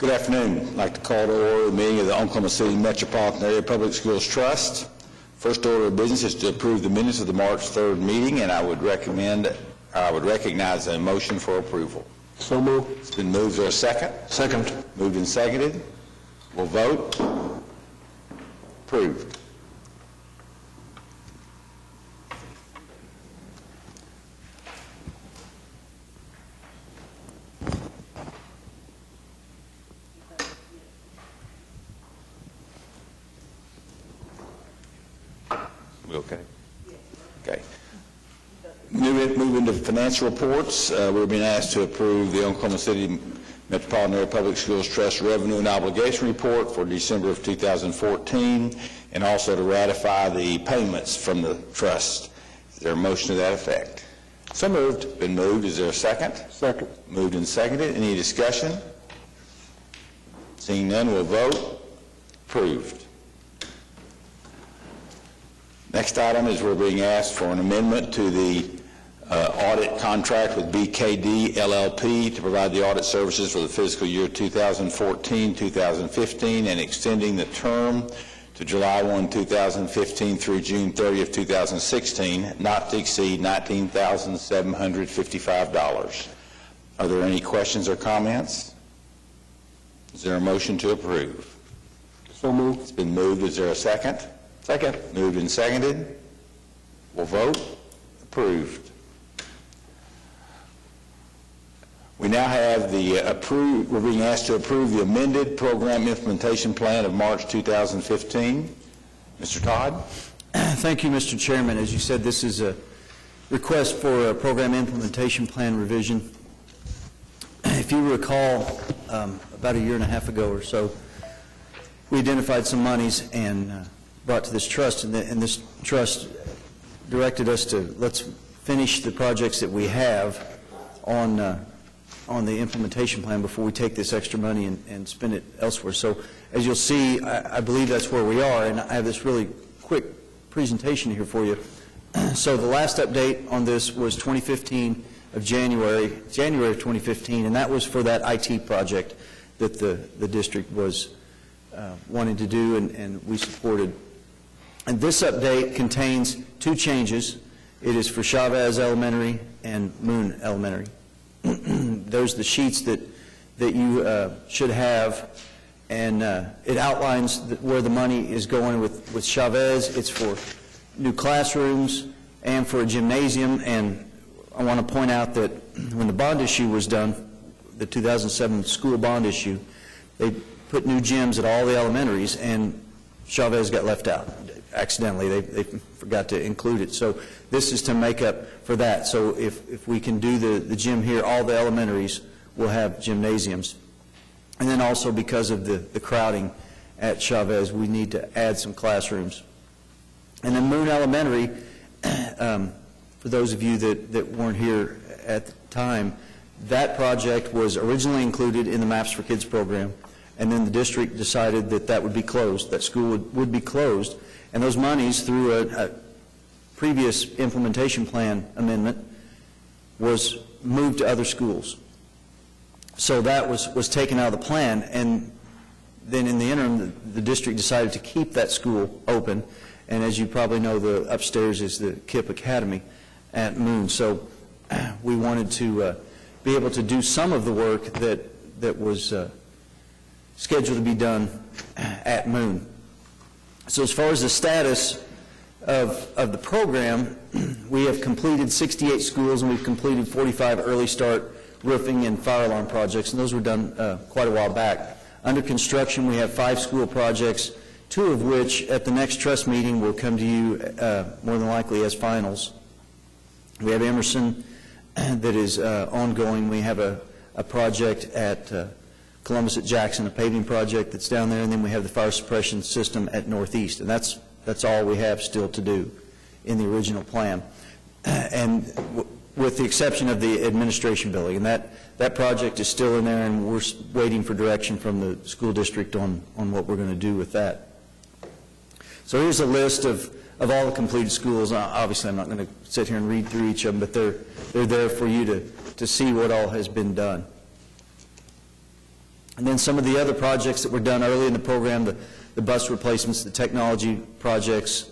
Good afternoon. I'd like to call to order the meeting of the Oklahoma City Metropolitan Area Public Schools Trust. First order of business is to approve the minutes of the March 3rd meeting, and I would recognize a motion for approval. So moved. It's been moved. Is there a second? Second. Moved and seconded. We'll vote. Approved. Okay. Okay. Moving to financial reports, we're being asked to approve the Oklahoma City Metropolitan Area Public Schools Trust Revenue and Obligation Report for December of 2014, and also to ratify the payments from the trust. Is there a motion to that effect? So moved. Been moved. Is there a second? Second. Moved and seconded. Any discussion? Seeing none, we'll vote. Approved. Next item is we're being asked for an amendment to the audit contract with BKD LLP to provide the audit services for the fiscal year 2014-2015 and extending the term to July 1, 2015 through June 30th, 2016, not to exceed $19,755. Are there any questions or comments? Is there a motion to approve? So moved. It's been moved. Is there a second? Second. Moved and seconded. We'll vote. Approved. We now have we're being asked to approve the amended program implementation plan of March 2015. Mr. Todd? Thank you, Mr. Chairman. As you said, this is a request for a program implementation plan revision. If you recall, about a year and a half ago or so, we identified some monies and brought to this trust, and this trust directed us to let's finish the projects that we have on the implementation plan before we take this extra money and spend it elsewhere. So as you'll see, I believe that's where we are, and I have this really quick presentation here for you. So the last update on this was 2015 of January of 2015, and that was for that IT project that the district was wanting to do, and we supported. And this update contains two changes. It is for Chavez Elementary and Moon Elementary. There's the sheets that you should have, and it outlines where the money is going with Chavez. It's for new classrooms and for a gymnasium, and I want to point out that when the bond issue was done, the 2007 school bond issue, they put new gyms at all the elementaries, and Chavez got left out accidentally. They forgot to include it. So this is to make up for that. So if we can do the gym here, all the elementaries will have gymnasiums. And then also because of the crowding at Chavez, we need to add some classrooms. And then Moon Elementary, for those of you that weren't here at the time, that project was originally included in the Maps for Kids program, and then the district decided that would be closed, that school would be closed, and those monies through a previous implementation plan amendment was moved to other schools. So that was taken out of the plan, and then in the interim, the district decided to keep that school open, and as you probably know, the upstairs is the KIPP Academy at Moon. So we wanted to be able to do some of the work that was scheduled to be done at Moon. So as far as the status of the program, we have completed 68 schools, and we've completed 45 early start roofing and fire alarm projects, and those were done quite a while back. Under construction, we have 5 school projects, 2 of which at the next trust meeting will come to you more than likely as finals. We have Emerson that is ongoing. We have a project at Columbus at Jackson, a paving project that's down there, and then we have the fire suppression system at Northeast, and that's all we have still to do in the original plan. And with the exception of the administration building, and that project is still in there, and we're waiting for direction from the school district on what we're going to do with that. So here's a list of all the completed schools. Obviously, I'm not going to sit here and read through each of them, but they're there for you to see what all has been done. And then some of the other projects that were done early in the program, the bus replacements, the technology projects,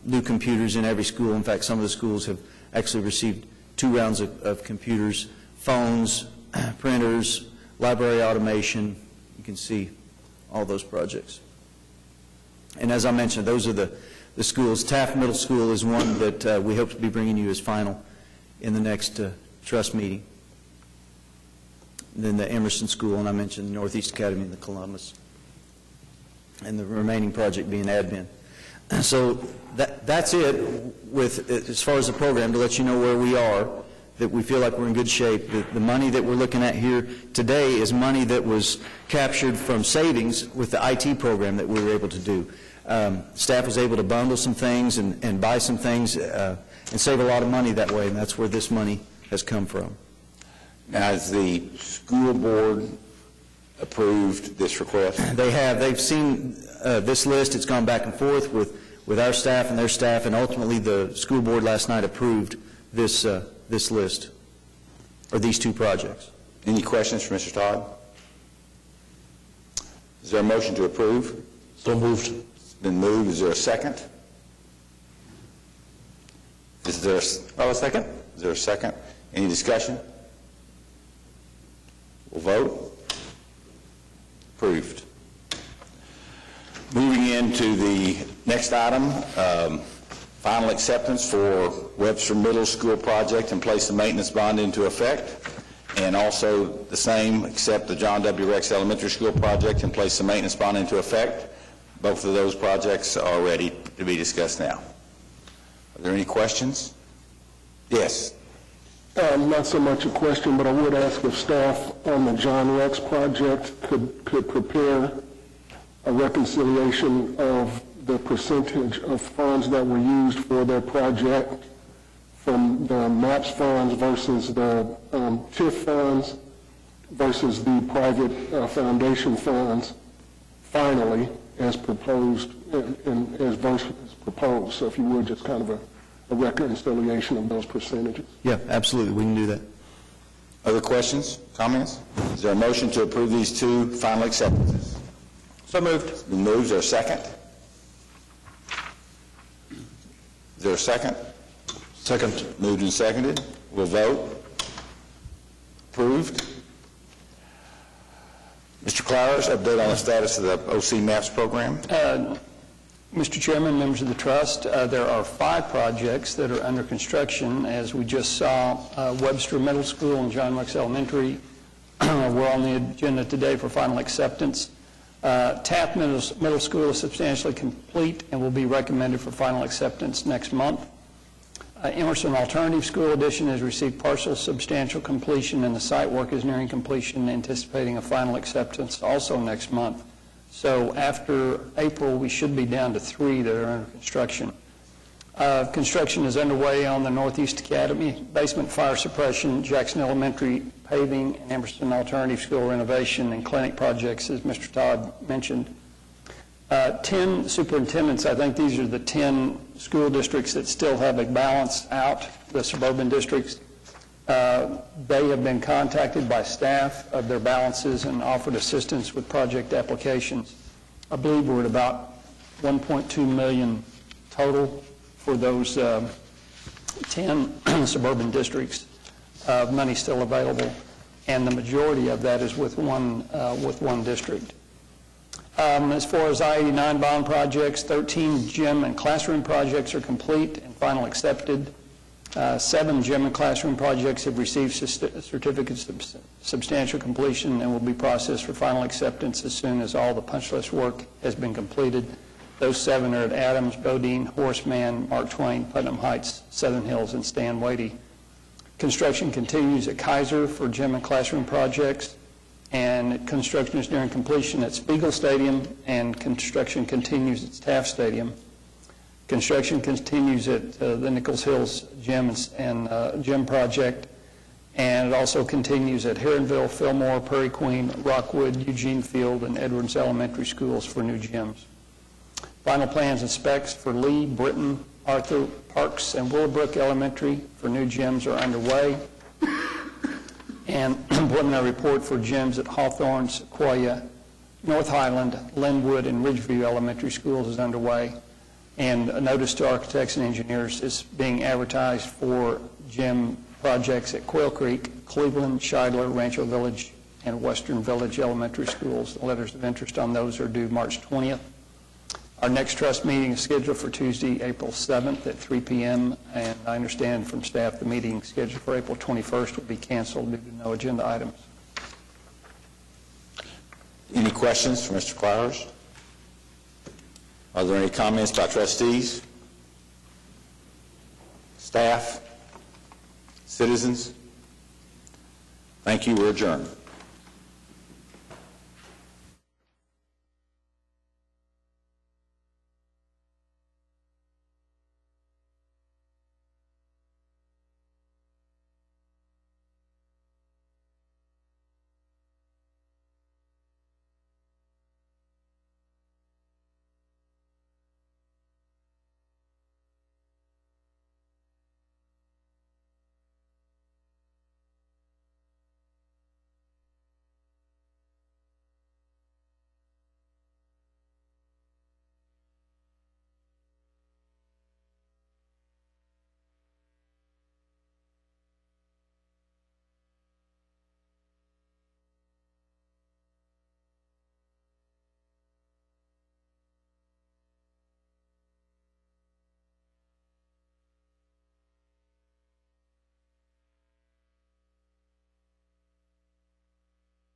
new computers in every school. In fact, some of the schools have actually received 2 rounds of computers, phones, printers, library automation. You can see all those projects. And as I mentioned, those are the schools. Taft Middle School is one that we hope to be bringing you as final in the next trust meeting. And then the Emerson School, and I mentioned the Northeast Academy and the Columbus. And the remaining project being admin. So that's it with as far as the program, to let you know where we are, that we feel like we're in good shape. The money that we're looking at here today is money that was captured from savings with the IT program that we were able to do. Staff was able to bundle some things and buy some things and save a lot of money that way, and that's where this money has come from. Now, has the school board approved this request? They have. They've seen this list. It's gone back and forth with our staff and their staff, and ultimately the school board last night approved this list, or these 2 projects. Any questions for Mr. Todd? Is there a motion to approve? So moved. It's been moved. Is there a second? Is there A second. Is there a second? Any discussion? We'll vote. Approved. Moving into the next item, final acceptance for Webster Middle School project and place the maintenance bond into effect. And also the same, accept the John W. Rex Elementary School project and place the maintenance bond into effect. Both of those projects are ready to be discussed now. Are there any questions? Yes. Not so much a question, but I would ask if staff on the John Rex project could prepare a reconciliation of the percentage of funds that were used for their project from the MAPS funds versus the TIF funds versus the private foundation funds, finally, as proposed, as proposed. So if you would, just kind of a reconciliation of those percentages. Yeah, absolutely. We can do that. Other questions, comments? Is there a motion to approve these 2 final acceptances? So moved. It's been moved. Is there a second? Is there a second? Second. Moved and seconded. We'll vote. Approved. Mr. Clowers, update on the status of the OC MAPS program. Mr. Chairman, members of the trust, there are 5 projects that are under construction. As we just saw, Webster Middle School and John Rex Elementary were on the agenda today for final acceptance. Taft Middle School is substantially complete and will be recommended for final acceptance next month. Emerson Alternative School Addition has received partial substantial completion, and the site work is nearing completion, anticipating a final acceptance also next month. So after April, we should be down to 3 that are under construction. Construction is underway on the Northeast Academy, basement fire suppression, Jackson Elementary paving, and Emerson Alternative School renovation and clinic projects, as Mr. Todd mentioned. 10 superintendents, I think these are the 10 school districts that still have a balance out, the suburban districts. They have been contacted by staff of their balances and offered assistance with project applications. I believe we're at about $1.2 million total for those 10 suburban districts of money still available, and the majority of that is with one district. As far as I-89 bond projects, 13 gym and classroom projects are complete and final accepted. 7 gym and classroom projects have received certificates of substantial completion and will be processed for final acceptance as soon as all the punch list work has been completed. Those 7 are at Adams, Bodine, Horace Mann, Mark Twain, Putnam Heights, Southern Hills, and Stan Wadey. Construction continues at Kaiser for gym and classroom projects, and construction is nearing completion at Spiegel Stadium, and construction continues at Taft Stadium. Construction continues at the Nichols Hills Gym and Gym Project, and it also continues at Heronville, Fillmore, Prairie Queen, Rockwood, Eugene Field, and Edwards Elementary Schools for new gyms. Final plans and specs for Lee, Britton, Arthur, Parks, and Willowbrook Elementary for new gyms are underway. And preliminary report for gyms at Hawthorne, Sequoia, North Highland, Linwood, and Ridgeview Elementary Schools is underway. And a notice to architects and engineers is being advertised for gym projects at Quail Creek, Cleveland, Scheidler, Rancho Village, and Western Village Elementary Schools. The letters of interest on those are due March 20th. Our next trust meeting is scheduled for Tuesday, April 7th at 3 p.m., and I understand from staff the meeting scheduled for April 21st will be canceled due to no agenda items. Any questions for Mr. Clowers? Are there any comments by trustees, staff, citizens? Thank you. We're adjourned.